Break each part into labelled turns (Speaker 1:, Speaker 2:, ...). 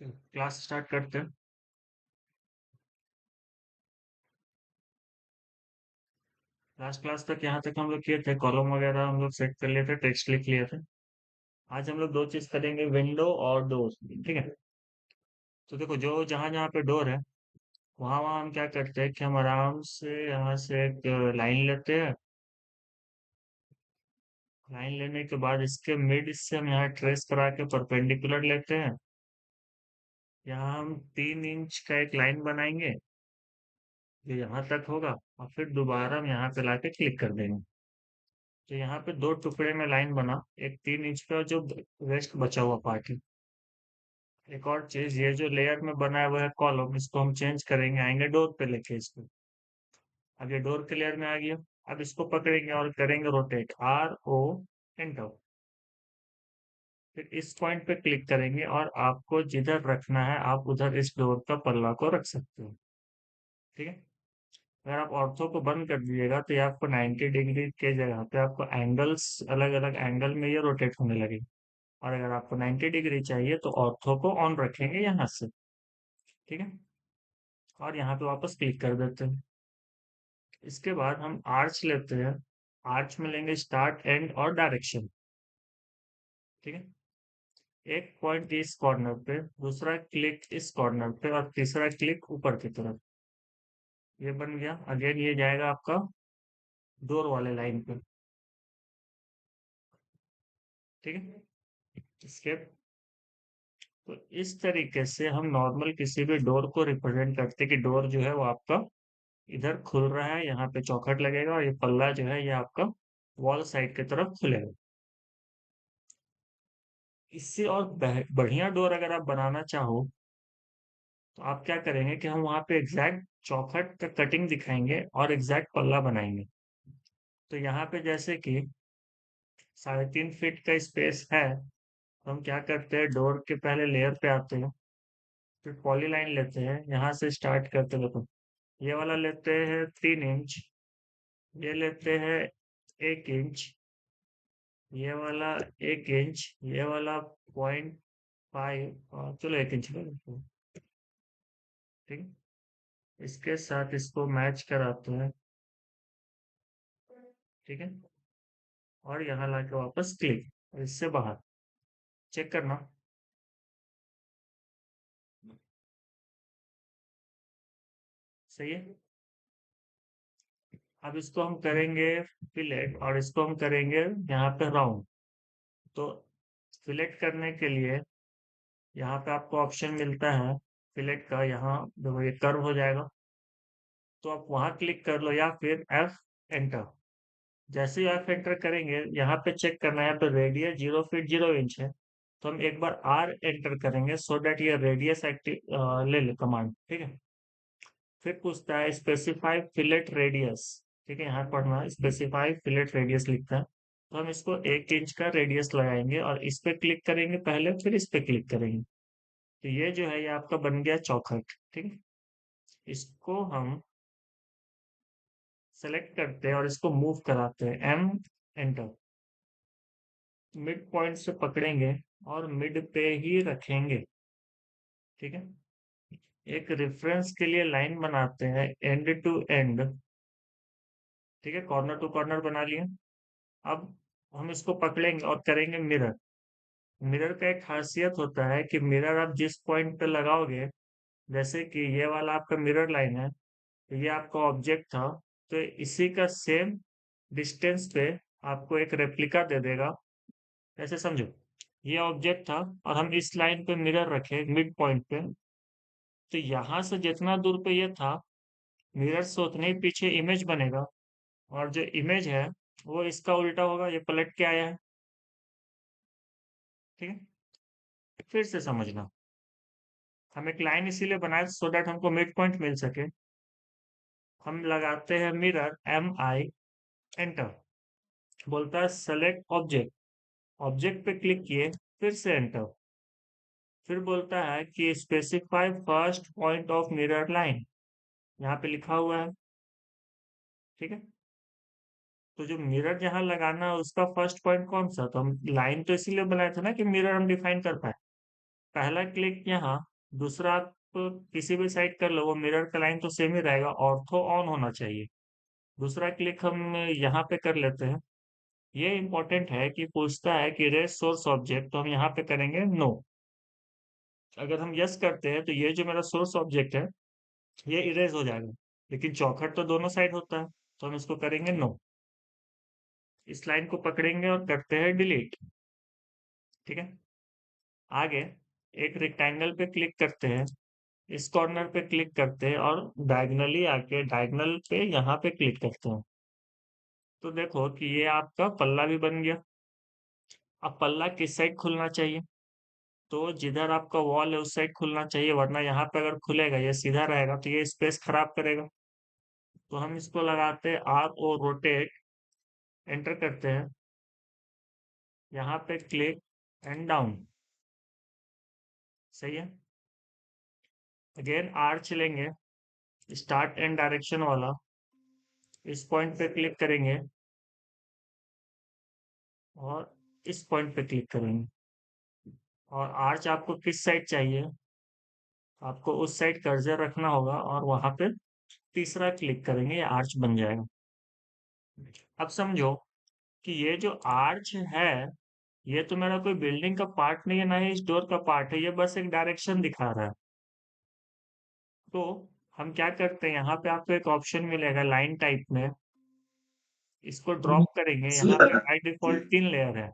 Speaker 1: Class start करते हैं। Last class तक यहाँ तक हम लोग किए थे, कॉलम वगैरह हम लोग सेट कर लिए थे, टेक्स्ट लिख लिए थे। आज हम लोग दो चीज करेंगे, विंडो और डोर। ठीक है। तो देखो, जो जहाँ जहाँ पे डोर है वहां वहां हम क्या करते हैं कि हम आराम से यहाँ से एक लाइन लेते हैं। लाइन लेने के बाद इसके मिड से हम यहाँ ट्रेस करा के परपेंडिकुलर लेते हैं। यहाँ हम 3 इंच का एक लाइन बनाएंगे जो यहाँ तक होगा, और फिर दोबारा हम यहाँ पे लाके क्लिक कर देंगे। तो यहाँ पे दो टुकड़े में लाइन बना, एक 3 इंच का जो वेस्ट बचा हुआ पार्ट है। एक और चीज, ये जो लेयर में बनाया हुआ है कॉलम, इसको हम चेंज करेंगे, आएंगे डोर पे लेके इसको। अब ये डोर के लेयर में आ गया। अब इसको पकड़ेंगे और करेंगे रोटेट, RO, एंटर। फिर इस पॉइंट पे क्लिक करेंगे और आपको जिधर रखना है आप उधर इस डोर का पल्ला को रख सकते हो। ठीक है। अगर आप ऑर्थो को बंद कर दीजिएगा तो ये आपको 90 डिग्री के जगह पे आपको एंगल्स, अलग अलग एंगल में ये रोटेट होने लगेगी। और अगर आपको 90 डिग्री चाहिए तो ऑर्थो को ऑन रखेंगे यहाँ से। ठीक है। और यहाँ पे वापस क्लिक कर देते हैं। इसके बाद हम आर्च लेते हैं। आर्च में लेंगे स्टार्ट, एंड और डायरेक्शन। ठीक है। एक पॉइंट इस कॉर्नर पे, दूसरा क्लिक इस कॉर्नर पे, और तीसरा क्लिक ऊपर की तरफ। ये बन गया। अगेन ये जाएगा आपका डोर वाले लाइन पे। ठीक है। स्केप। तो इस तरीके से हम नॉर्मल किसी भी डोर को रिप्रेजेंट करते हैं कि डोर जो है वो आपका इधर खुल रहा है, यहाँ पे चौखट लगेगा, और ये पल्ला जो है ये आपका वॉल साइड की तरफ खुलेगा। इससे और बढ़िया डोर अगर आप बनाना चाहो तो आप क्या करेंगे कि हम वहां पे एग्जैक्ट चौखट का कटिंग दिखाएंगे और एग्जैक्ट पल्ला बनाएंगे। तो यहाँ पे जैसे कि 3.5 फीट का स्पेस है, तो हम क्या करते हैं, डोर के पहले लेयर पे आते हैं, फिर पॉली लाइन लेते हैं, यहाँ से स्टार्ट करते हैं। देखो, ये वाला लेते हैं 3 इंच, ये लेते हैं 1 इंच, ये वाला 1 इंच, ये वाला 0.5, चलो 1 इंच ले लेते हैं। ठीक है। इसके साथ इसको मैच कराते हैं। ठीक है। और यहाँ लाके वापस क्लिक, और इससे बाहर चेक करना। सही है। अब इसको हम करेंगे फिलेट, और इसको हम करेंगे यहाँ पे राउंड। तो फिलेट करने के लिए यहाँ पे आपको ऑप्शन मिलता है फिलेट का, यहाँ देखो ये कर्व हो जाएगा, तो आप वहां क्लिक कर लो, या फिर F, एंटर। जैसे ही F एंटर करेंगे यहाँ पे चेक करना है, यहाँ पे रेडियस 0 फीट 0 इंच है, तो हम एक बार R एंटर करेंगे सो दैट ये रेडियस एक्टिव ले ले कमांड। ठीक है। फिर पूछता है स्पेसिफाई फिलेट रेडियस। ठीक है, यहाँ पढ़ना है स्पेसिफाई फिलेट रेडियस लिखता है, तो हम इसको 1 इंच का रेडियस लगाएंगे और इस पे क्लिक करेंगे पहले, फिर इस पे क्लिक करेंगे। तो ये जो है ये आपका बन गया चौखट। ठीक है। इसको हम सेलेक्ट करते हैं और इसको मूव कराते हैं, M, एंटर। मिड पॉइंट से पकड़ेंगे और मिड पे ही रखेंगे। ठीक है। एक रेफरेंस के लिए लाइन बनाते हैं एंड टू एंड। ठीक है, कॉर्नर टू कॉर्नर बना लिए। अब हम इसको पकड़ेंगे और करेंगे मिरर। मिरर का एक खासियत होता है कि मिरर आप जिस पॉइंट पे लगाओगे, जैसे कि ये वाला आपका मिरर लाइन है, तो ये आपका ऑब्जेक्ट था, तो इसी का सेम डिस्टेंस पे आपको एक रेप्लिका दे देगा। ऐसे समझो, ये ऑब्जेक्ट था और हम इस लाइन पे मिरर रखे मिड पॉइंट पे, तो यहाँ से जितना दूर पे ये था, मिरर से उतने ही पीछे इमेज बनेगा, और जो इमेज है वो इसका उल्टा होगा, ये पलट के आया है। ठीक है। फिर से समझना, हम एक लाइन इसीलिए बनाए सो दैट हमको मिड पॉइंट मिल सके। हम लगाते हैं मिरर, MI, एंटर। बोलता है सेलेक्ट ऑब्जेक्ट। ऑब्जेक्ट पे क्लिक किए, फिर से एंटर। फिर बोलता है कि specify first point of mirror line, यहाँ पे लिखा हुआ है। ठीक है। तो जो मिरर जहां लगाना है उसका फर्स्ट पॉइंट कौन सा, तो हम लाइन तो इसीलिए बनाए थे ना कि मिरर हम डिफाइन कर पाए। पहला क्लिक यहाँ, दूसरा आप किसी भी साइड कर लो, वो मिरर का लाइन तो सेम ही रहेगा, ऑर्थो ऑन होना चाहिए। दूसरा क्लिक हम यहाँ पे कर लेते हैं। ये इंपॉर्टेंट है कि पूछता है कि इरेज सोर्स ऑब्जेक्ट, तो हम यहाँ पे करेंगे नो। अगर हम यस करते हैं तो ये जो मेरा सोर्स ऑब्जेक्ट है ये इरेज हो जाएगा, लेकिन चौखट तो दोनों साइड होता है, तो हम इसको करेंगे नो। इस लाइन को पकड़ेंगे और करते हैं डिलीट। ठीक है, आगे एक रेक्टेंगल पे क्लिक करते हैं, इस कॉर्नर पे क्लिक करते हैं और डायगनली आके डायगनल पे यहाँ पे क्लिक करते हैं। तो देखो कि ये आपका पल्ला भी बन गया। अब पल्ला किस साइड खुलना चाहिए? तो जिधर आपका वॉल है उस साइड खुलना चाहिए, वरना यहाँ पे अगर खुलेगा ये सीधा रहेगा तो ये स्पेस खराब करेगा। तो हम इसको लगाते हैं आर ओ रोटेट, एंटर करते हैं, यहाँ पे क्लिक एंड डाउन। सही है। अगेन आर्च लेंगे, स्टार्ट एंड डायरेक्शन वाला, इस पॉइंट पे क्लिक करेंगे और इस पॉइंट पे क्लिक करेंगे। और आर्च आपको किस साइड चाहिए? आपको उस साइड कर्सर रखना होगा और वहां पे तीसरा क्लिक करेंगे, ये आर्च बन जाएगा। अब समझो कि ये जो आर्च है ये तो मेरा कोई बिल्डिंग का पार्ट नहीं है, ना ही इस डोर का पार्ट है, ये बस एक डायरेक्शन दिखा रहा है। तो हम क्या करते हैं, यहाँ पे आपको एक ऑप्शन मिलेगा लाइन टाइप में, इसको ड्रॉप करेंगे। यहाँ पे बाय डिफॉल्ट 3 लेयर है,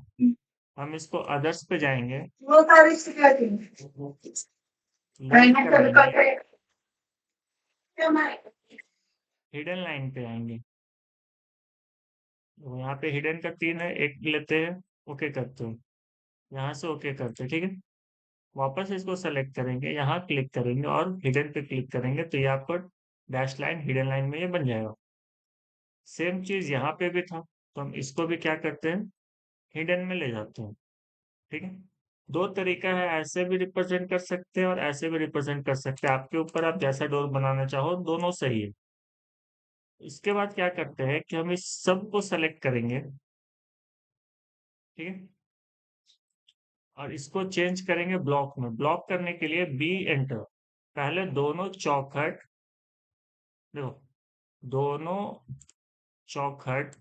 Speaker 1: हम इसको अदर्स पे जाएंगे, लोड कराएंगे, हिडन लाइन पे आएंगे। तो यहाँ पे हिडन का 3 है, एक लेते हैं, ओके करते हैं, यहाँ से ओके करते हैं। ठीक है, वापस इसको सेलेक्ट करेंगे, यहाँ क्लिक करेंगे और हिडन पे क्लिक करेंगे, तो ये आपको डैश लाइन हिडन लाइन में ये बन जाएगा। सेम चीज यहाँ पे भी था, तो हम इसको भी क्या करते हैं, हिडन में ले जाते हैं। ठीक है, दो तरीका है, ऐसे भी रिप्रेजेंट कर सकते हैं और ऐसे भी रिप्रेजेंट कर सकते हैं, आपके ऊपर, आप जैसा डोर बनाना चाहो, दोनों सही है। इसके बाद क्या करते हैं कि हम इस सब को सेलेक्ट करेंगे। ठीक है, और इसको चेंज करेंगे ब्लॉक में। ब्लॉक करने के लिए बी एंटर, पहले दोनों चौखट, देखो दोनों चौखट,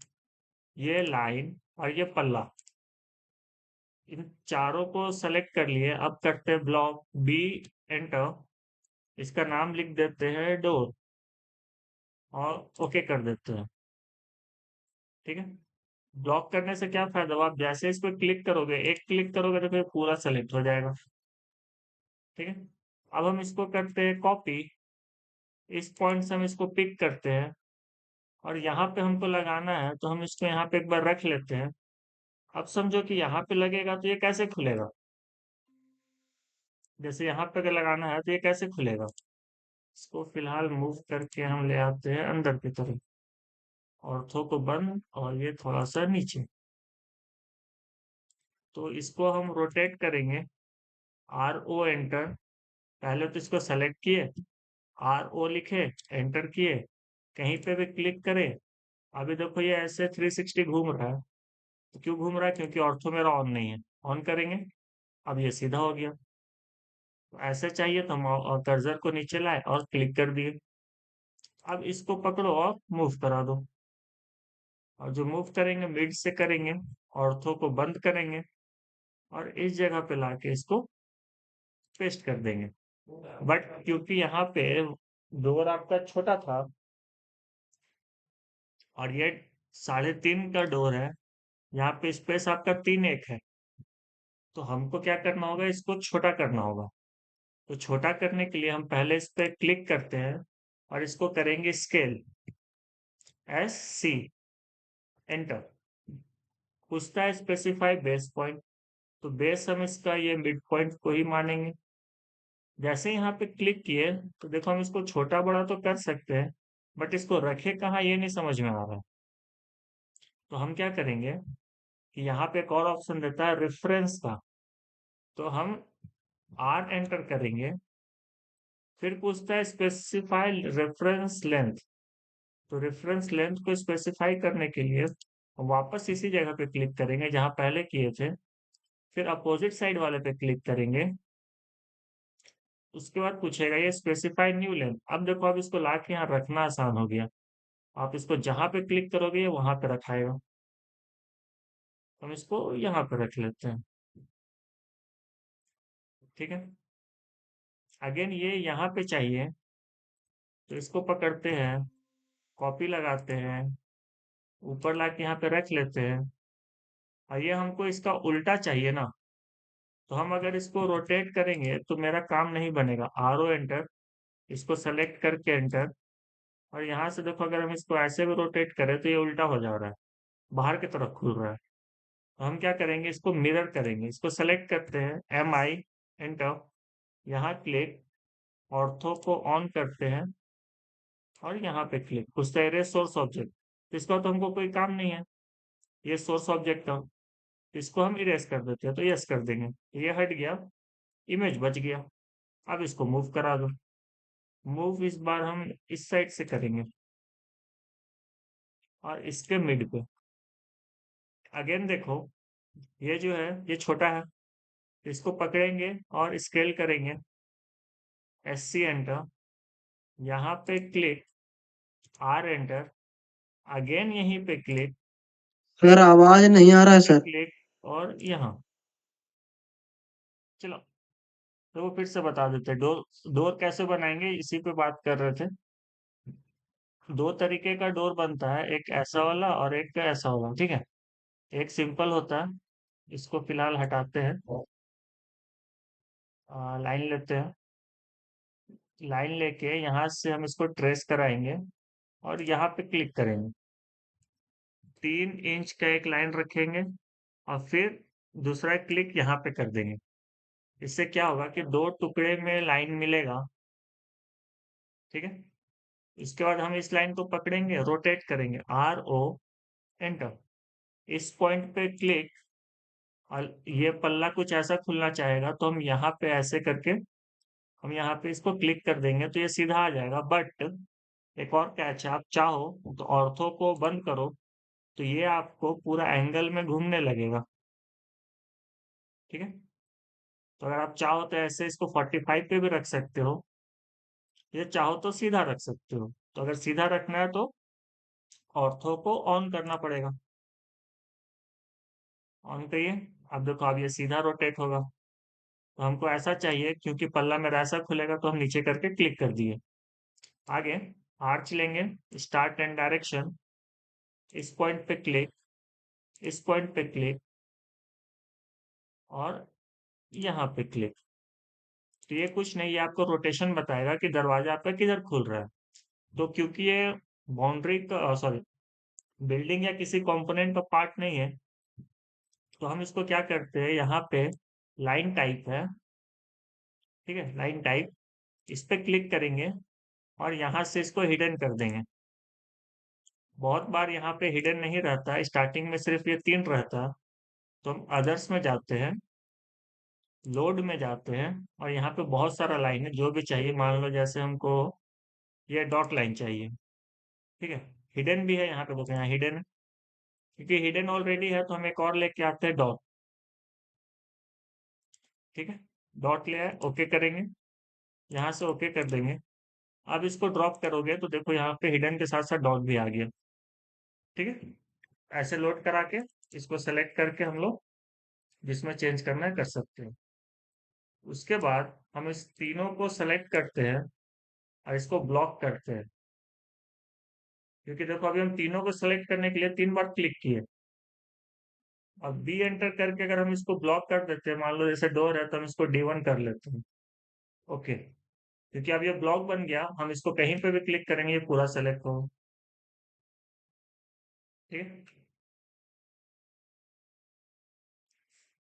Speaker 1: ये लाइन और ये पल्ला, इन चारों को सेलेक्ट कर लिए। अब करते हैं ब्लॉक, बी एंटर, इसका नाम लिख देते हैं डोर और ओके कर देते हैं। ठीक है, ब्लॉक करने से क्या फायदा हुआ, आप जैसे इस पर क्लिक करोगे, एक क्लिक करोगे तो फिर पूरा सेलेक्ट हो जाएगा। ठीक है, अब हम इसको करते हैं कॉपी, इस पॉइंट से हम इसको पिक करते हैं और यहाँ पे हमको लगाना है, तो हम इसको यहाँ पे एक बार रख लेते हैं। अब समझो कि यहाँ पे लगेगा तो ये कैसे खुलेगा, जैसे यहाँ पे अगर लगाना है तो ये कैसे खुलेगा। इसको फिलहाल मूव करके हम ले आते हैं अंदर की तरफ, ऑर्थो को बंद और ये थोड़ा सा नीचे। तो इसको हम रोटेट करेंगे, आर ओ एंटर, पहले तो इसको सेलेक्ट किए, आर ओ लिखे, एंटर किए, कहीं पे भी क्लिक करें। अभी देखो ये ऐसे 360 घूम रहा है, तो क्यों घूम रहा है, क्योंकि ऑर्थो मेरा ऑन नहीं है। ऑन करेंगे, अब ये सीधा हो गया। तो ऐसे चाहिए तो हम कर्सर को नीचे लाए और क्लिक कर दिए। अब इसको पकड़ो और मूव करा दो, और जो मूव करेंगे मिड से करेंगे, ऑर्थो को बंद करेंगे और इस जगह पे लाके इसको पेस्ट कर देंगे। बट क्योंकि यहाँ पे डोर आपका छोटा था और ये 3.5 का डोर है, यहाँ पे स्पेस आपका 3 1 है, तो हमको क्या करना होगा, इसको छोटा करना होगा। तो छोटा करने के लिए हम पहले इस पे क्लिक करते हैं और इसको करेंगे स्केल, एस सी, एंटर। पूछता है स्पेसिफाई बेस पॉइंट, तो बेस हम इसका ये मिड पॉइंट को ही मानेंगे। जैसे ही यहाँ पे क्लिक किए तो देखो हम इसको छोटा बड़ा तो कर सकते हैं, बट इसको रखे कहाँ ये नहीं समझ में आ रहा। तो हम क्या करेंगे कि यहाँ पे एक और ऑप्शन देता है रेफरेंस का, तो हम आर एंटर करेंगे, फिर पूछता है स्पेसिफाई रेफरेंस लेंथ। तो रेफरेंस लेंथ को स्पेसिफाई करने के लिए हम वापस इसी जगह पे क्लिक करेंगे जहां पहले किए थे, फिर अपोजिट साइड वाले पे क्लिक करेंगे उसके बाद पूछेगा ये स्पेसिफाई न्यू लेंथ। अब देखो, अब इसको ला के यहाँ रखना आसान हो गया। आप इसको जहां पे क्लिक करोगे ये वहां पे रखाएगा। हम इसको यहाँ पे रख लेते हैं। ठीक है। अगेन ये यहाँ पे चाहिए, तो इसको पकड़ते हैं, कॉपी लगाते हैं, ऊपर ला के यहाँ पे रख लेते हैं। और ये हमको इसका उल्टा चाहिए ना, तो हम अगर इसको रोटेट करेंगे तो मेरा काम नहीं बनेगा। आर ओ एंटर, इसको सेलेक्ट करके एंटर। और यहाँ से देखो, अगर हम इसको ऐसे भी रोटेट करें तो ये उल्टा हो जा रहा है, बाहर की तरफ खुल रहा है। तो हम क्या करेंगे, इसको मिरर करेंगे। इसको सेलेक्ट करते हैं, एम आई, एंटर, यहाँ क्लिक, ऑर्थो को ऑन करते हैं और यहाँ पे क्लिक। पूछता है इरेज सोर्स ऑब्जेक्ट, तो इसका तो हमको कोई काम नहीं है, ये सोर्स ऑब्जेक्ट का। तो इसको हम इरेज कर देते हैं, तो यस कर देंगे, ये हट गया, इमेज बच गया। अब इसको मूव करा दो। मूव इस बार हम इस साइड से करेंगे और इसके मिड पे। अगेन देखो, ये जो है ये छोटा है, इसको पकड़ेंगे और स्केल करेंगे, एस सी एंटर, यहाँ पे क्लिक, आर एंटर, अगेन यहीं पे क्लिक,
Speaker 2: सर आवाज नहीं आ रहा है
Speaker 1: पे
Speaker 2: सर।
Speaker 1: क्लिक, और यहाँ। चलो, तो वो फिर से बता देते, डोर डोर कैसे बनाएंगे, इसी पे बात कर रहे थे। दो तरीके का डोर बनता है, एक ऐसा वाला और एक ऐसा वाला। ठीक है। एक सिंपल होता है, इसको फिलहाल हटाते हैं। लाइन लेते हैं, लाइन लेके यहाँ से हम इसको ट्रेस कराएंगे और यहाँ पे क्लिक करेंगे। 3 इंच का एक लाइन रखेंगे और फिर दूसरा क्लिक यहाँ पे कर देंगे। इससे क्या होगा कि दो टुकड़े में लाइन मिलेगा। ठीक है। इसके बाद हम इस लाइन को पकड़ेंगे, रोटेट करेंगे, आर ओ एंटर, इस पॉइंट पे क्लिक। और ये पल्ला कुछ ऐसा खुलना चाहेगा तो हम यहाँ पे ऐसे करके हम यहाँ पे इसको क्लिक कर देंगे तो ये सीधा आ जाएगा। बट एक और कैच है, आप चाहो तो ऑर्थो को बंद करो तो ये आपको पूरा एंगल में घूमने लगेगा। ठीक है। तो अगर आप चाहो तो ऐसे इसको 45 पे भी रख सकते हो, ये चाहो तो सीधा रख सकते हो। तो अगर सीधा रखना है तो ऑर्थो को ऑन करना पड़ेगा। ऑन करिए। अब देखो, अब ये सीधा रोटेट होगा। तो हमको ऐसा चाहिए, क्योंकि पल्ला मेरा ऐसा खुलेगा, तो हम नीचे करके क्लिक कर दिए। आगे आर्च लेंगे, स्टार्ट एंड डायरेक्शन, इस पॉइंट पे क्लिक, इस पॉइंट पे क्लिक और यहाँ पे क्लिक। तो ये कुछ नहीं, ये आपको रोटेशन बताएगा कि दरवाजा आपका किधर खुल रहा है। तो क्योंकि ये बाउंड्री का, सॉरी, बिल्डिंग या किसी कंपोनेंट का पार्ट नहीं है, तो हम इसको क्या करते हैं, यहाँ पे लाइन टाइप है। ठीक है, लाइन टाइप, इस पे क्लिक करेंगे और यहाँ से इसको हिडन कर देंगे। बहुत बार यहाँ पे हिडन नहीं रहता है, स्टार्टिंग में सिर्फ ये 3 रहता है। तो हम अदर्स में जाते हैं, लोड में जाते हैं, और यहाँ पे बहुत सारा लाइन है, जो भी चाहिए मान लो, जैसे हमको ये डॉट लाइन चाहिए। ठीक है। हिडन भी है यहाँ पे, देखो यहाँ हिडन है, क्योंकि हिडन ऑलरेडी है तो हम एक और लेके आते हैं, डॉट। ठीक है। डॉट ले आए, ओके करेंगे, यहाँ से ओके कर देंगे। अब इसको ड्रॉप करोगे तो देखो यहाँ पे हिडन के साथ साथ डॉट भी आ गया। ठीक है। ऐसे लोड करा के इसको सेलेक्ट करके हम लोग जिसमें चेंज करना है कर सकते हैं। उसके बाद हम इस तीनों को सेलेक्ट करते हैं और इसको ब्लॉक करते हैं, क्योंकि देखो अभी हम तीनों को सेलेक्ट करने के लिए 3 बार क्लिक किए। अब बी एंटर करके अगर हम इसको ब्लॉक कर देते हैं, मान लो जैसे डोर है, तो हम इसको D1 कर लेते हैं। ओके। क्योंकि अब ये ब्लॉक बन गया, हम इसको कहीं पे भी क्लिक करेंगे ये पूरा सेलेक्ट होगा। ठीक है।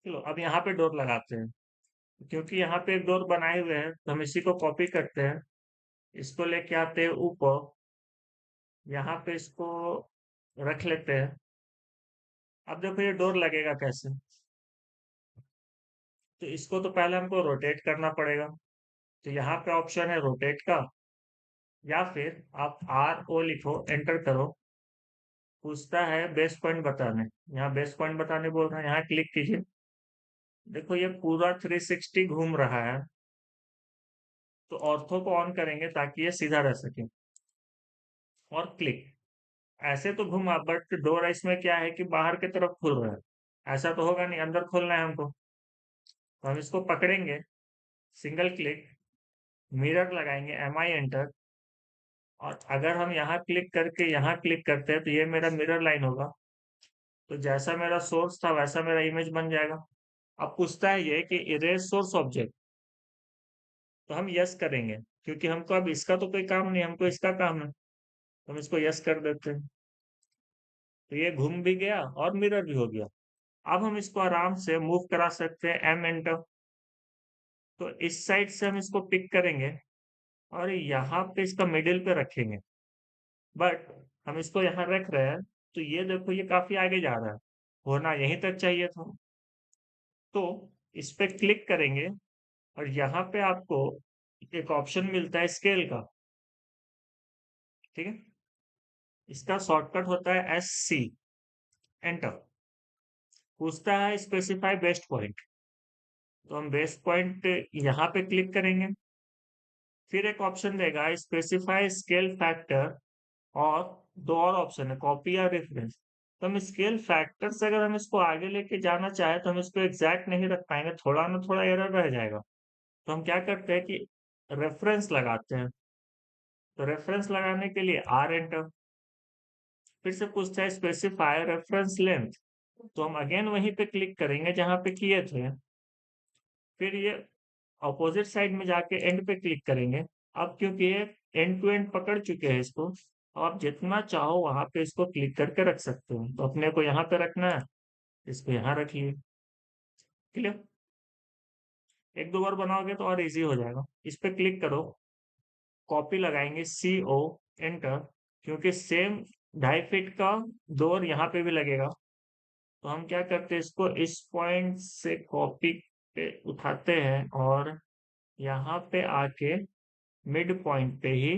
Speaker 1: चलो, अब यहाँ पे डोर लगाते हैं। क्योंकि यहाँ पे एक डोर बनाए हुए हैं, तो हम इसी को कॉपी करते हैं, इसको लेके आते हैं ऊपर, यहाँ पे इसको रख लेते हैं। अब देखो ये डोर लगेगा कैसे, तो इसको तो पहले हमको रोटेट करना पड़ेगा। तो यहाँ पे ऑप्शन है रोटेट का, या फिर आप RO लिखो, एंटर करो। पूछता है बेस पॉइंट बताने, यहाँ बेस पॉइंट बताने बोल रहा है, यहाँ क्लिक कीजिए। देखो ये पूरा 360 घूम रहा है। तो ऑर्थो को ऑन करेंगे ताकि ये सीधा रह सके, और क्लिक। ऐसे तो घुमा, बट डोर इसमें क्या है कि बाहर की तरफ खुल रहा है, ऐसा तो होगा नहीं, अंदर खोलना है हमको। तो हम इसको पकड़ेंगे, सिंगल क्लिक, मिरर लगाएंगे, MI एंटर, और अगर हम यहाँ क्लिक करके यहाँ क्लिक करते हैं तो ये मेरा मिरर लाइन होगा। तो जैसा मेरा सोर्स था वैसा मेरा इमेज बन जाएगा। अब पूछता है ये कि इरेज सोर्स ऑब्जेक्ट, तो हम यस करेंगे, क्योंकि हमको अब इसका तो कोई काम नहीं, हमको इसका काम है, तो हम इसको यस कर देते हैं। तो ये घूम भी गया और मिरर भी हो गया। अब हम इसको आराम से मूव करा सकते हैं, एम एंटर। तो इस साइड से हम इसको पिक करेंगे और यहाँ पे इसका मिडिल पे रखेंगे, बट हम इसको यहाँ रख रहे हैं, तो ये देखो ये काफी आगे जा रहा है, होना यहीं तक चाहिए था। तो इस पे क्लिक करेंगे और यहाँ पे आपको एक ऑप्शन मिलता है स्केल का, ठीक है। इसका शॉर्टकट होता है SC, एंटर। पूछता है स्पेसिफाई बेस्ट पॉइंट, तो हम बेस्ट पॉइंट यहाँ पे क्लिक करेंगे। फिर एक ऑप्शन देगा स्पेसिफाई स्केल फैक्टर, और दो और ऑप्शन है, कॉपी या रेफरेंस। तो हम स्केल फैक्टर से अगर हम इसको आगे लेके जाना चाहे तो हम इसको एग्जैक्ट नहीं रख पाएंगे, थोड़ा ना थोड़ा एरर रह जाएगा। तो हम क्या करते हैं कि रेफरेंस लगाते हैं। तो रेफरेंस लगाने के लिए R एंटर। फिर से पूछता है स्पेसिफाई रेफरेंस लेंथ, तो हम अगेन वहीं पे क्लिक करेंगे जहां पे किए थे। फिर ये ऑपोजिट साइड में जाके एंड पे क्लिक करेंगे। अब क्योंकि ये एंड टू एंड पकड़ चुके हैं इसको, तो आप जितना चाहो वहां पे इसको क्लिक करके रख सकते हो। तो अपने को यहाँ पे रखना है, इसको यहाँ रखिए, क्लियर। एक दो बार बनाओगे तो और इजी हो जाएगा। इस पे क्लिक करो, कॉपी लगाएंगे, CO एंटर, क्योंकि सेम 2.5 फीट का डोर यहाँ पे भी लगेगा। तो हम क्या करते हैं, इसको इस पॉइंट से कॉपी पे उठाते हैं और यहाँ पे आके मिड पॉइंट पे ही,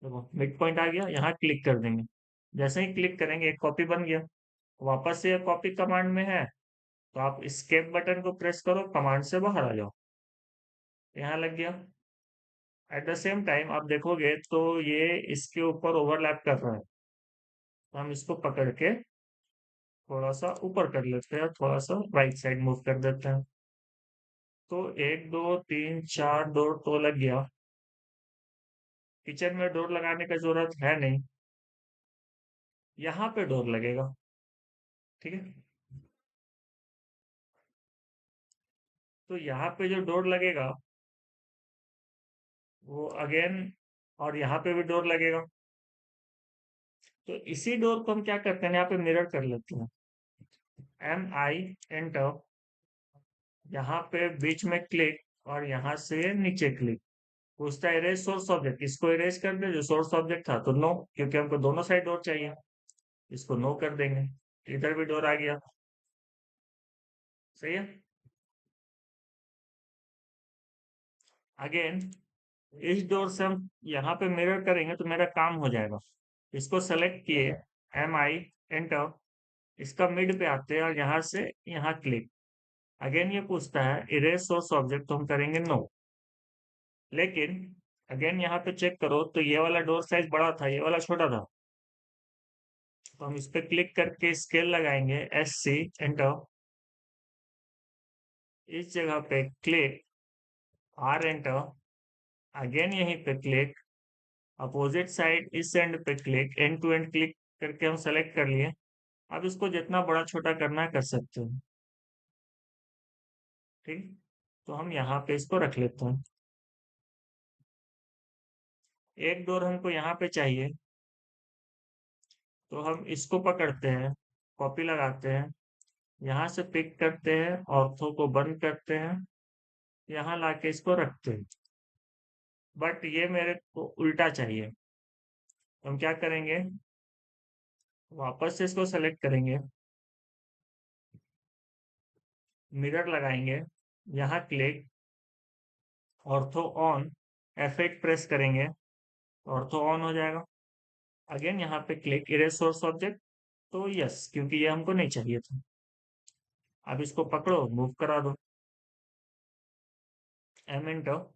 Speaker 1: देखो मिड पॉइंट आ गया, यहाँ क्लिक कर देंगे। जैसे ही क्लिक करेंगे एक कॉपी बन गया। वापस से कॉपी कमांड में है, तो आप एस्केप बटन को प्रेस करो, कमांड से बाहर आ जाओ, यहाँ लग गया। एट द सेम टाइम आप देखोगे तो ये इसके ऊपर ओवरलैप कर रहा है, तो हम इसको पकड़ के थोड़ा सा ऊपर कर लेते हैं, थोड़ा सा राइट साइड मूव कर देते हैं। तो 1 2 3 4 डोर तो लग गया। किचन में डोर लगाने का जरूरत है नहीं, यहाँ पे डोर लगेगा, ठीक है। तो यहाँ पे जो डोर लगेगा वो अगेन, और यहाँ पे भी डोर लगेगा। तो इसी डोर को हम क्या करते हैं, यहाँ पे मिरर कर लेते हैं, MI एंटर, यहाँ पे बीच में क्लिक, और यहाँ से नीचे क्लिक। पूछता है इरेज सोर्स ऑब्जेक्ट, इसको इरेज कर दे जो सोर्स ऑब्जेक्ट था, तो नो, क्योंकि हमको दोनों साइड डोर चाहिए, इसको नो कर देंगे। इधर भी डोर आ गया, सही है। अगेन इस डोर से हम यहाँ पे मिरर करेंगे तो मेरा काम हो जाएगा। इसको सेलेक्ट किए, MI एंटर, इसका मिड पे आते हैं और यहाँ से यहाँ क्लिक। अगेन ये पूछता है इरेज सोर्स ऑब्जेक्ट, तो हम करेंगे नो। लेकिन अगेन यहाँ पे चेक करो तो ये वाला डोर साइज बड़ा था, ये वाला छोटा था। तो हम इस पे क्लिक करके स्केल लगाएंगे, SC एंटर, इस जगह पे क्लिक, R एंटर, अगेन यहीं पे क्लिक, अपोजिट साइड इस एंड पे click, end to end click करके हम सेलेक्ट कर लिए। अब इसको जितना बड़ा छोटा करना है कर सकते हैं, ठीक। तो हम यहाँ पे इसको रख लेते हैं। एक डोर हमको यहाँ पे चाहिए, तो हम इसको पकड़ते हैं, कॉपी लगाते हैं, यहाँ से पिक करते हैं, ऑर्थो को बंद करते हैं, यहाँ लाके इसको रखते हैं। बट ये मेरे को उल्टा चाहिए, तो हम क्या करेंगे, वापस से इसको सेलेक्ट करेंगे, मिरर लगाएंगे, यहाँ click, ortho on, F8 press करेंगे, ऑर्थो ऑन हो जाएगा। अगेन यहाँ पे क्लिक, इरेज सोर्स ऑब्जेक्ट, तो यस, क्योंकि ये हमको नहीं चाहिए था। अब इसको पकड़ो, मूव करा दो, एम एंटर,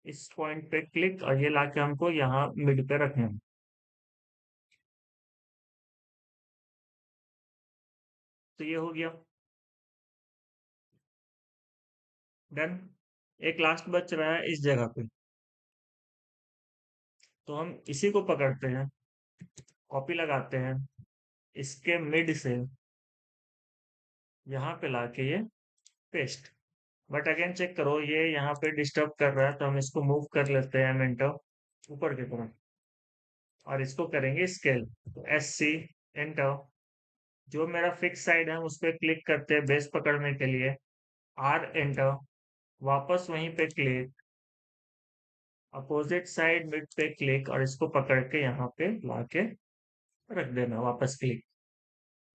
Speaker 1: इस पॉइंट पे क्लिक, और ये लाके हमको यहाँ मिड पे रखना है। तो ये हो गया डन। एक लास्ट बच रहा है इस जगह पे, तो हम इसी को पकड़ते हैं, कॉपी लगाते हैं, इसके मिड से यहाँ पे लाके ये पेस्ट। बट अगेन चेक करो, ये यहाँ पे डिस्टर्ब कर रहा है, तो हम इसको मूव कर लेते हैं एंटर ऊपर की तरफ, और इसको करेंगे स्केल। तो एस सी एंटर, जो मेरा फिक्स साइड है उस पर क्लिक करते हैं बेस पकड़ने के लिए, आर एंटर, वापस वहीं पे क्लिक, अपोजिट साइड मिड पे क्लिक, और इसको पकड़ के यहाँ पे लाके रख देना, वापस क्लिक,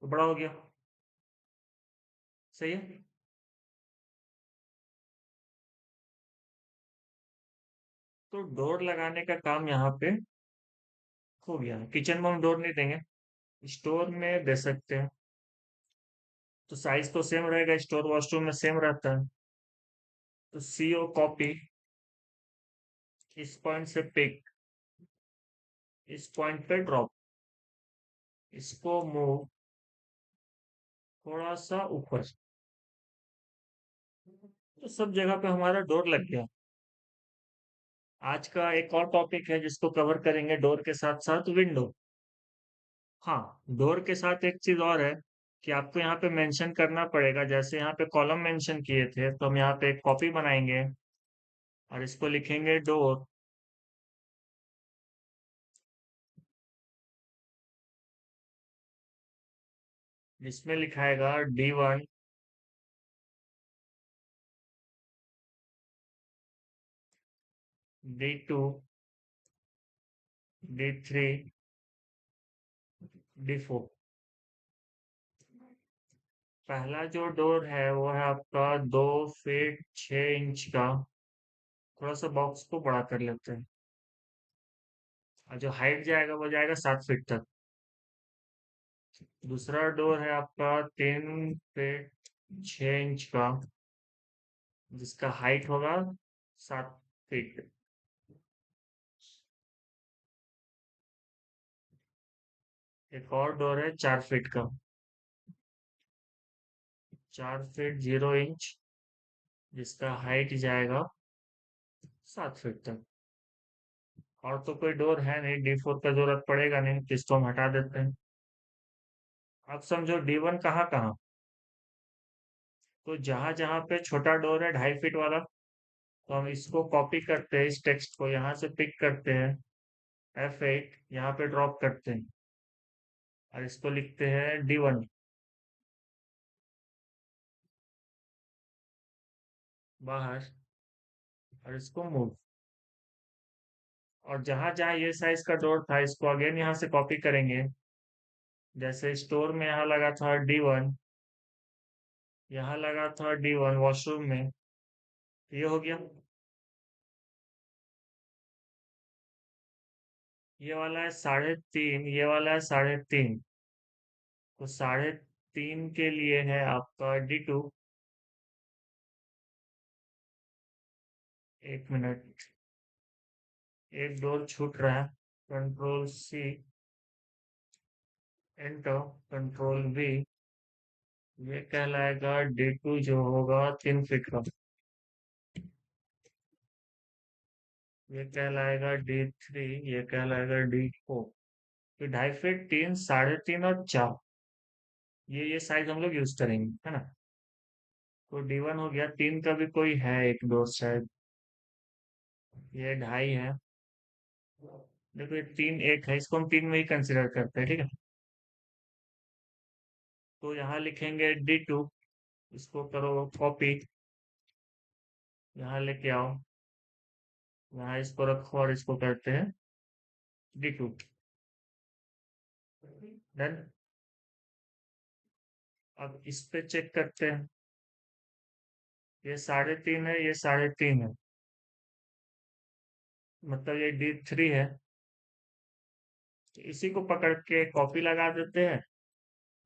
Speaker 1: तो बड़ा हो गया। सही है। तो डोर लगाने का काम यहाँ पे हो गया। किचन में हम डोर नहीं देंगे, स्टोर में दे सकते हैं, तो साइज तो सेम रहेगा, स्टोर वॉशरूम में सेम रहता है। तो सीओ कॉपी, इस पॉइंट से पिक, इस पॉइंट पे ड्रॉप, इसको मूव थोड़ा सा ऊपर, तो सब जगह पे हमारा डोर लग गया। आज का एक और टॉपिक है जिसको कवर करेंगे डोर के साथ साथ विंडो। हाँ, डोर के साथ एक चीज और है कि आपको यहाँ पे मेंशन करना पड़ेगा, जैसे यहाँ पे कॉलम मेंशन किए थे, तो हम यहाँ पे एक कॉपी बनाएंगे और इसको लिखेंगे डोर, जिसमें लिखाएगा D1, D2, D3, D4। पहला जो डोर है वो है आपका 2 फीट 6 इंच का। थोड़ा सा बॉक्स को बड़ा कर लेते हैं, और जो हाइट जाएगा वो जाएगा 7 फीट तक। दूसरा डोर है आपका 3 फीट 6 इंच का, जिसका हाइट होगा 7 फीट। एक और डोर है 4 फीट का, 4 फीट 0 इंच, जिसका हाइट जाएगा 7 फीट तक। और तो कोई डोर है नहीं, D4 का जरूरत पड़ेगा नहीं, तो इसको हम हटा देते हैं। अब समझो D1 कहाँ कहाँ, तो जहां जहां पे छोटा डोर है 2.5 फीट वाला, तो हम इसको कॉपी करते हैं, इस टेक्स्ट को यहाँ से पिक करते हैं, F8 यहाँ पे ड्रॉप करते हैं, और इसको लिखते हैं D1 बाहर, और इसको मूव। और जहां जहां ये साइज का डोर था, इसको अगेन यहाँ से कॉपी करेंगे, जैसे स्टोर में यहाँ लगा था D1, यहाँ लगा था D1 वॉशरूम में, तो ये हो गया। ये वाला है 3.5, ये वाला है 3.5, तो 3.5 के लिए है आपका D2। एक मिनट, एक डोर छूट रहा है, Ctrl+C एंटर, Ctrl+V, ये कहलाएगा D2 जो होगा 3 फीट का, ये कहलाएगा D3, ये कहलाएगा D4। तो 2.5 फीट 3, 3.5 और 4, ये साइज हम लोग यूज करेंगे, है ना। तो D1 हो गया। 3 का भी कोई है एक डोर शायद, ये 2.5 है। देखो ये 3 एक है, इसको हम 3 में ही कंसिडर करते हैं, ठीक है। तो यहाँ लिखेंगे D2, इसको करो कॉपी, यहाँ लेके आओ, यहाँ इसको रखो, और इसको करते हैं D2। डन। अब इस पे चेक करते हैं, ये 3.5 है, ये 3.5 है, मतलब ये D3 है, तो इसी को पकड़ के कॉपी लगा देते हैं,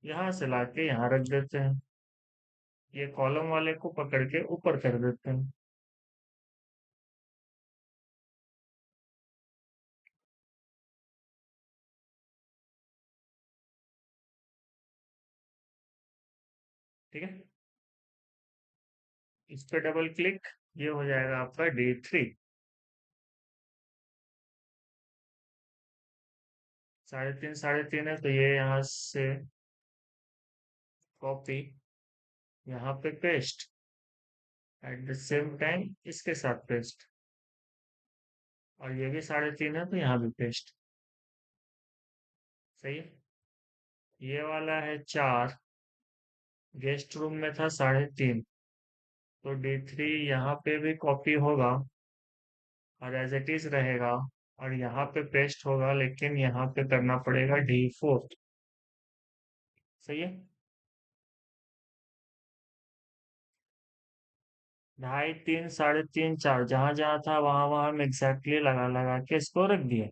Speaker 1: यहाँ से लाके यहाँ रख देते हैं, ये कॉलम वाले को पकड़ के ऊपर कर देते हैं। ठीक है, इस पे डबल क्लिक, ये हो जाएगा आपका D3। 3.5 3.5 है, तो ये यहाँ से कॉपी, यहाँ पे paste, at the same time इसके साथ पेस्ट, और ये भी 3.5 है तो यहाँ भी पेस्ट। सही है, ये वाला है 4, गेस्ट रूम में था 3.5, तो D3 यहाँ पे भी कॉपी होगा और एज इट इज रहेगा, और यहाँ पे पेस्ट होगा, लेकिन यहाँ पे करना पड़ेगा D4। सही है, 2.5 3 3.5 4, जहां जहां था वहां वहां हम एग्जैक्टली लगा लगा के इसको रख दिए।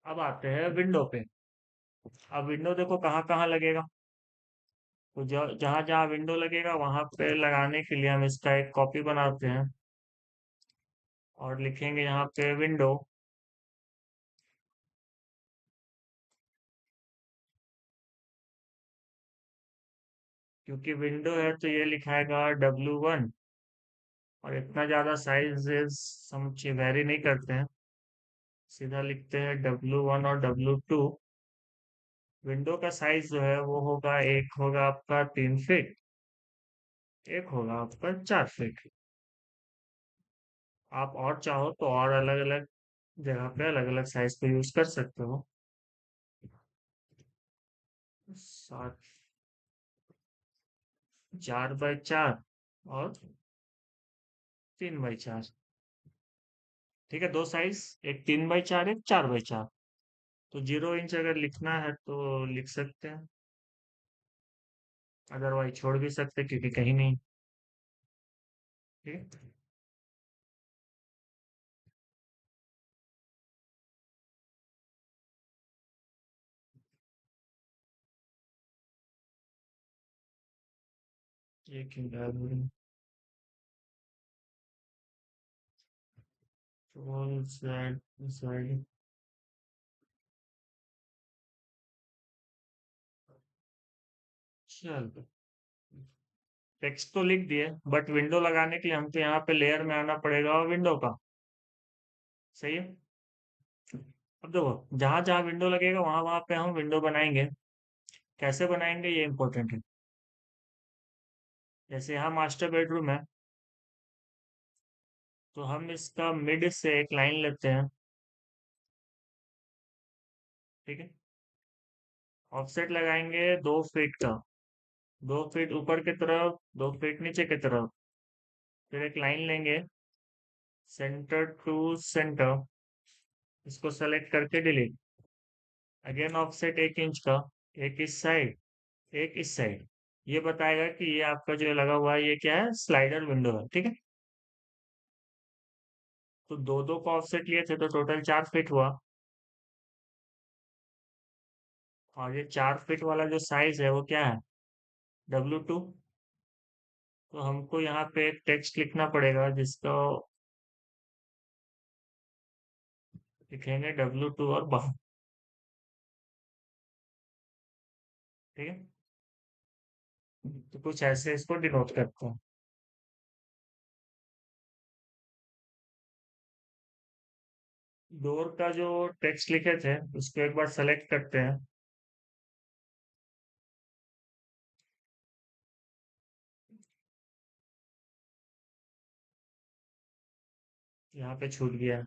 Speaker 1: अब आते हैं विंडो पे। अब विंडो देखो कहाँ कहाँ लगेगा, तो जहां जहां विंडो लगेगा वहां पे लगाने के लिए हम इसका एक कॉपी बनाते हैं और लिखेंगे यहाँ पे विंडो। क्योंकि विंडो है तो ये लिखाएगा W1, और इतना ज्यादा साइज हम वेरी नहीं करते हैं, सीधा लिखते हैं W1 और W2। विंडो का साइज जो है वो होगा, एक होगा आपका 3 फीट, एक होगा आपका 4 फीट। आप और चाहो तो और अलग अलग जगह पे अलग अलग साइज पे यूज कर सकते हो। 7 4x4 और 3x4। ठीक है, दो साइज, एक 3x4, एक 4x4। तो 0 इंच अगर लिखना है तो लिख सकते हैं, अदरवाइज छोड़ भी सकते हैं, क्योंकि कहीं नहीं। ठीक है, ये क्यों Z। चल, टेक्स्ट तो लिख दिए, बट विंडो लगाने के लिए हमको यहाँ पे लेयर में आना पड़ेगा और विंडो का। सही है, अब देखो जहां जहां विंडो लगेगा वहां वहां पे हम विंडो बनाएंगे। कैसे बनाएंगे ये इंपॉर्टेंट है। जैसे यहाँ मास्टर बेडरूम है, तो हम इसका मिड से एक लाइन लेते हैं। ठीक है, ऑफसेट लगाएंगे 2 फीट का, 2 फीट ऊपर की तरफ, 2 फीट नीचे की तरफ। फिर एक लाइन लेंगे, सेंटर टू सेंटर, इसको सेलेक्ट करके डिलीट। अगेन ऑफसेट 1 इंच का, एक इस साइड, एक इस साइड। ये बताएगा कि ये आपका जो लगा हुआ है ये क्या है, स्लाइडर विंडो है। ठीक है, तो दो दो का ऑफसेट लिए थे तो टोटल 4 फीट हुआ, और ये 4 फीट वाला जो साइज है वो क्या है, W2। तो हमको यहाँ पे एक टेक्स्ट लिखना पड़ेगा जिसको लिखेंगे W2 और बाहर। ठीक है, तो कुछ ऐसे इसको डिनोट करते हैं। डोर का जो टेक्स्ट लिखे थे उसको एक बार सेलेक्ट करते हैं। यहाँ पे छूट गया,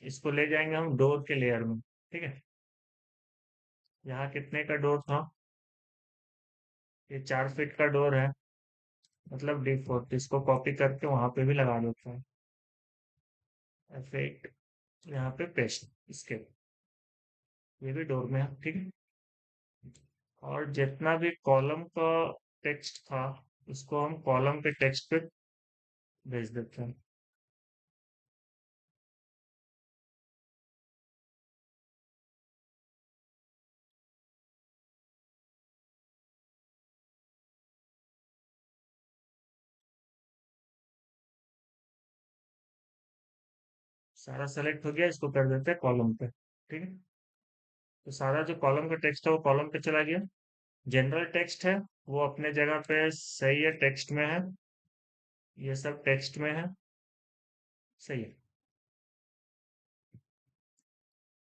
Speaker 1: इसको ले जाएंगे हम डोर के लेयर में। ठीक है, यहाँ कितने का डोर था, ये 4 फीट का डोर है, मतलब D4। तो इसको कॉपी करके वहां पे भी लगा देते हैं, इफेक्ट, यहाँ पे पेस्ट इसके, ये भी डोर में है। ठीक है, और जितना भी कॉलम का टेक्स्ट था उसको हम कॉलम के टेक्स्ट पे भेज देते हैं। सारा सेलेक्ट हो गया, इसको कर देते हैं कॉलम पे। ठीक है, तो सारा जो कॉलम का टेक्स्ट है वो कॉलम पे चला गया। जनरल टेक्स्ट है वो अपने जगह पे सही है, टेक्स्ट में है। ये सब टेक्स्ट में है, सही है।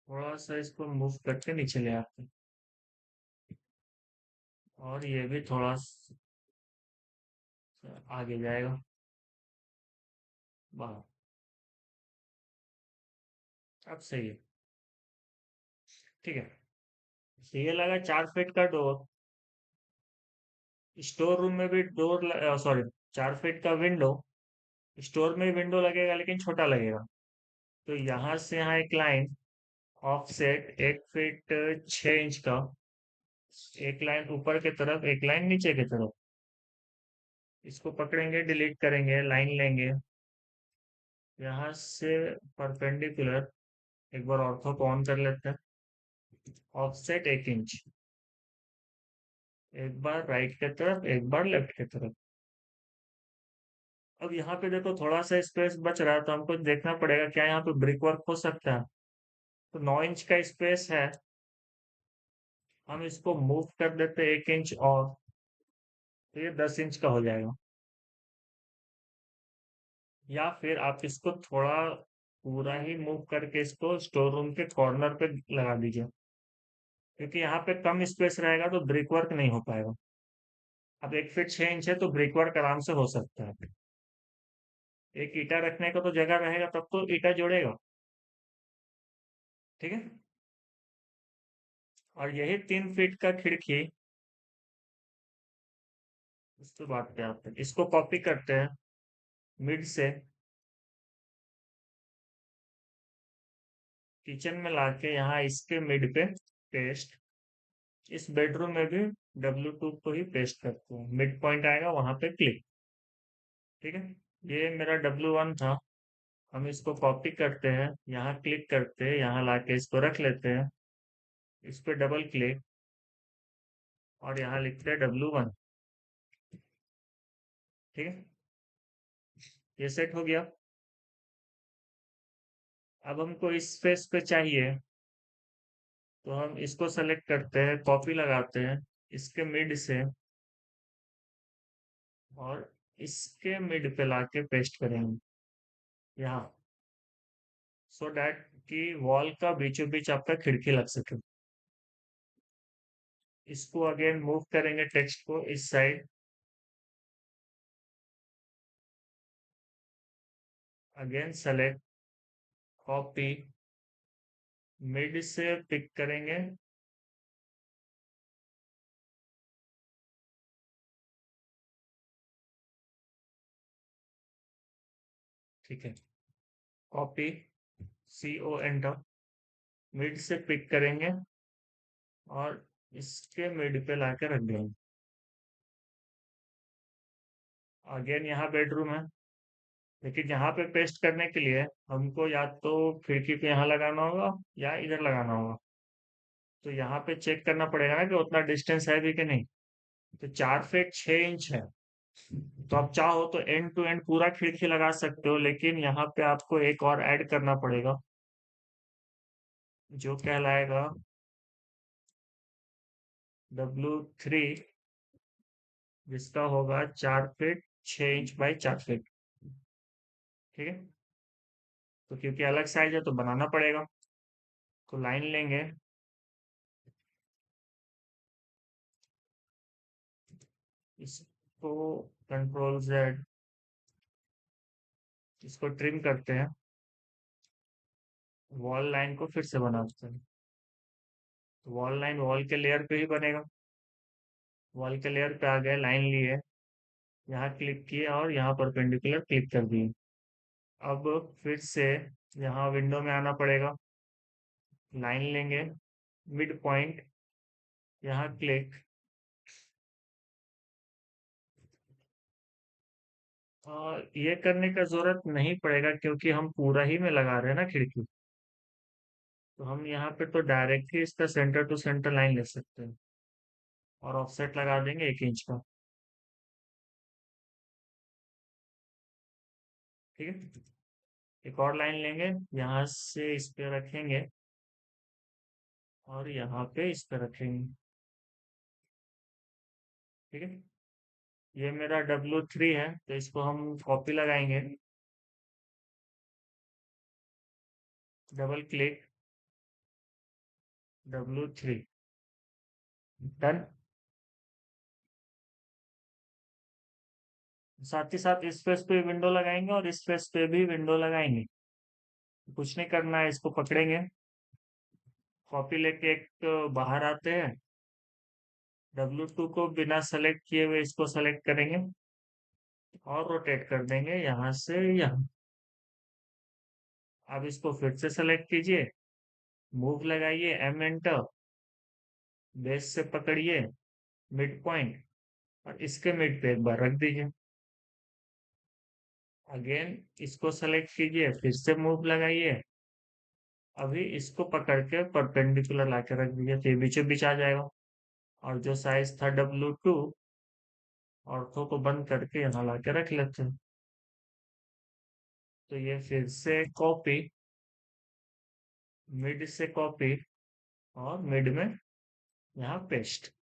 Speaker 1: थोड़ा सा इसको मूव करके नीचे ले आते हैं, और ये भी थोड़ा आगे जाएगा बाहर। अब सही है, ठीक है। तो ये लगा 4 फीट का डोर। स्टोर रूम में भी डोर, सॉरी, 4 फीट का विंडो। स्टोर में विंडो लगेगा लेकिन छोटा लगेगा। तो यहाँ से यहाँ एक लाइन, ऑफसेट 1 फीट 6 इंच का। एक लाइन ऊपर की तरफ, एक लाइन नीचे की तरफ। इसको पकड़ेंगे, डिलीट करेंगे, लाइन लेंगे यहाँ से परपेंडिकुलर। एक बार ऑर्थो को ऑन कर लेते हैं। ऑफसेट 1 इंच, एक बार राइट की तरफ, एक बार लेफ्ट की तरफ। अब यहाँ पे देखो थोड़ा सा स्पेस बच रहा है, तो हमको देखना पड़ेगा क्या यहाँ पे ब्रिक वर्क हो सकता है। तो 9 इंच का स्पेस है, हम इसको मूव कर देते 1 इंच और, तो ये 10 इंच का हो जाएगा। या फिर आप इसको थोड़ा पूरा ही मूव करके इसको स्टोर रूम के कॉर्नर पे लगा दीजिए, क्योंकि यहाँ पे कम स्पेस रहेगा तो ब्रिक वर्क नहीं हो पाएगा। अब 1 फीट 6 इंच है तो ब्रिक वर्क आराम से हो सकता है। एक ईटा रखने का तो जगह रहेगा, तब तो ईटा जोड़ेगा। ठीक है। और यही 3 फीट का खिड़की, इसके बाद पे आते हैं, इसको कॉपी करते हैं मिड से किचन में लाके यहाँ इसके मिड पे पेस्ट। इस बेडरूम में भी W2 को ही पेस्ट करते हैं, मिड पॉइंट आएगा वहां पे क्लिक। ठीक है। ये मेरा W1 था। हम इसको कॉपी करते हैं, यहाँ क्लिक करते हैं, यहाँ लाके इसको रख लेते हैं। इस पे डबल क्लिक, और यहाँ लिखते हैं W1। ठीक है। ये सेट हो गया। अब हमको इस फेस पे चाहिए, तो हम इसको सेलेक्ट करते हैं, कॉपी लगाते हैं इसके मिड से, और इसके मिड पे लाके पेस्ट करेंगे यहाँ, सो डैट कि वॉल का बीचों बीच आपका खिड़की लग सके। इसको अगेन मूव करेंगे टेक्स्ट को इस side, again select, copy, mid से पिक करेंगे। ठीक है। कॉपी, CO एंटर, मिड से पिक करेंगे और इसके मिड पे लाके रख देंगे। अगेन यहाँ बेडरूम है, लेकिन यहाँ पे पेस्ट करने के लिए हमको या तो खिड़की पे यहाँ लगाना होगा या इधर लगाना होगा। तो यहाँ पे चेक करना पड़ेगा ना कि उतना डिस्टेंस है भी कि नहीं। तो 4 फीट 6 इंच है, तो आप चाहो तो एंड टू एंड पूरा खिड़की लगा सकते हो, लेकिन यहाँ पे आपको एक और ऐड करना पड़ेगा, जो कहलाएगा W3, जिसका होगा 4 फीट 6 इंच बाई 4 फीट। ठीक है। तो क्योंकि अलग साइज है तो बनाना पड़ेगा। तो लाइन लेंगे, इसको Ctrl Z, इसको ट्रिम करते हैं, वॉल लाइन को फिर से बनाते हैं। तो वॉल लाइन वॉल के लेयर पे ही बनेगा। वॉल के लेयर पे आ गए, लाइन लिए, यहाँ क्लिक किए और यहाँ परपेंडिकुलर क्लिक कर दिए। अब फिर से यहाँ विंडो में आना पड़ेगा, लाइन लेंगे, मिड पॉइंट, यहाँ क्लिक, और ये करने का जरूरत नहीं पड़ेगा क्योंकि हम पूरा ही में लगा रहे हैं ना खिड़की। तो हम यहाँ पे तो डायरेक्ट ही इसका सेंटर टू सेंटर लाइन ले सकते हैं, और ऑफसेट लगा देंगे 1 इंच का। ठीक है। एक और लाइन लेंगे, यहाँ से इस पे रखेंगे, और यहाँ पे इस पे रखेंगे। ठीक है, ये मेरा W3 है, तो इसको हम कॉपी लगाएंगे। Double click, W3, done. साथ ही साथ इस पेज पे विंडो लगाएंगे और इस पेज पे भी विंडो लगाएंगे। कुछ नहीं करना है, इसको पकड़ेंगे, कॉपी लेके एक तो बाहर आते हैं, W2 को बिना सेलेक्ट किए हुए इसको सेलेक्ट करेंगे और रोटेट कर देंगे यहाँ से यहाँ। अब इसको फिर से सेलेक्ट कीजिए, मूव लगाइए, M एंटर, बेस से पकड़िए मिड पॉइंट और इसके मिड पे एक बार रख दीजिए। अगेन इसको सेलेक्ट कीजिए, फिर से मूव लगाइए, अभी इसको पकड़ के परपेंडिकुलर लाके रख दीजिए, तो ये बीचों बीच आ जाएगा। और जो साइज था W2, ऑर्थो को बंद करके यहाँ लाके रख लेते हैं। तो ये फिर से कॉपी, मिड से कॉपी और मिड में यहाँ पेस्ट।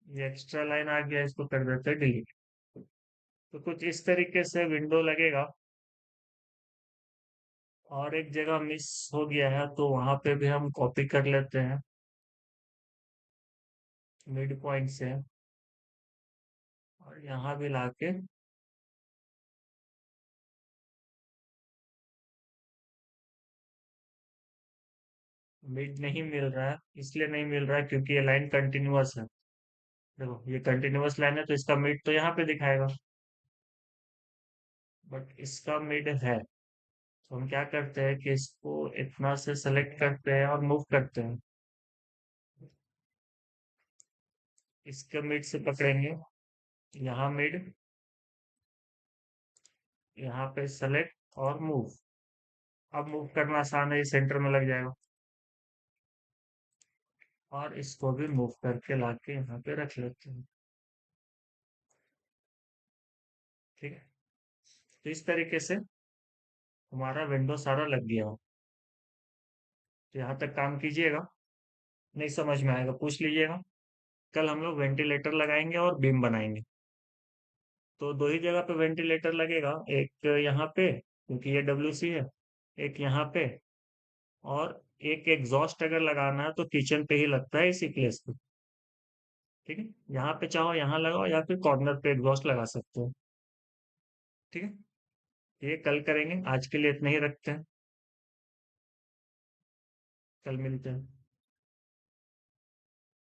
Speaker 1: ये एक्स्ट्रा लाइन आ गया, इसको कर देते हैं डिलीट। तो कुछ इस तरीके से विंडो लगेगा। और एक जगह मिस हो गया है, तो वहां पे भी हम कॉपी कर लेते हैं मिड पॉइंट से, और यहाँ भी लाके, मिड नहीं मिल रहा है, इसलिए नहीं मिल रहा है क्योंकि ये लाइन कंटिन्यूअस है। देखो ये कंटिन्यूअस लाइन है, तो इसका मिड तो यहाँ पे दिखाएगा, बट इसका मिड है। तो हम क्या करते हैं कि इसको इतना से सेलेक्ट करते हैं और मूव करते हैं, इसके मिड से पकड़ेंगे, यहाँ मिड, यहाँ पे सेलेक्ट और मूव। अब मूव करना आसान है, ये सेंटर में लग जाएगा। और इसको भी मूव करके लाके यहाँ पे रख लेते हैं। ठीक है, तो इस तरीके से हमारा विंडो सारा लग गया हो। तो यहाँ तक काम कीजिएगा, नहीं समझ में आएगा पूछ लीजिएगा। कल हम लोग वेंटिलेटर लगाएंगे और बीम बनाएंगे। तो दो ही जगह पे वेंटिलेटर लगेगा, एक यहाँ पे क्योंकि ये WC है, एक यहाँ पे, और एक एग्जॉस्ट अगर लगाना है तो किचन पे ही लगता है इसी प्लेस पे। ठीक है, यहाँ पे चाहो यहाँ लगाओ या फिर कॉर्नर पे एग्जॉस्ट लगा सकते हो। ठीक है, ये कल करेंगे, आज के लिए इतना ही रखते हैं, कल मिलते हैं।